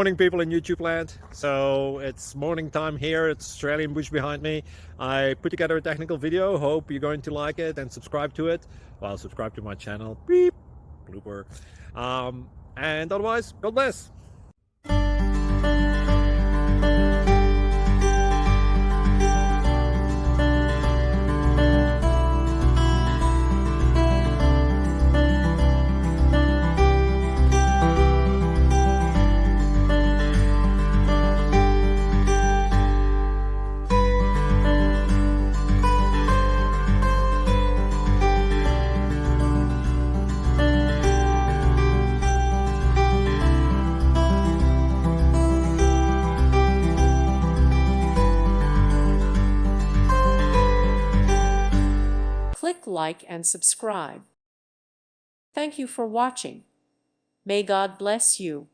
Morning, people in YouTube land. So it's morning time here. It's Australian bush behind me. I put together a technical video. Hope you're going to like it and subscribe to it. Well, subscribe to my channel. Beep. Blooper. And otherwise, God bless. Click like and subscribe. Thank you for watching. May God bless you.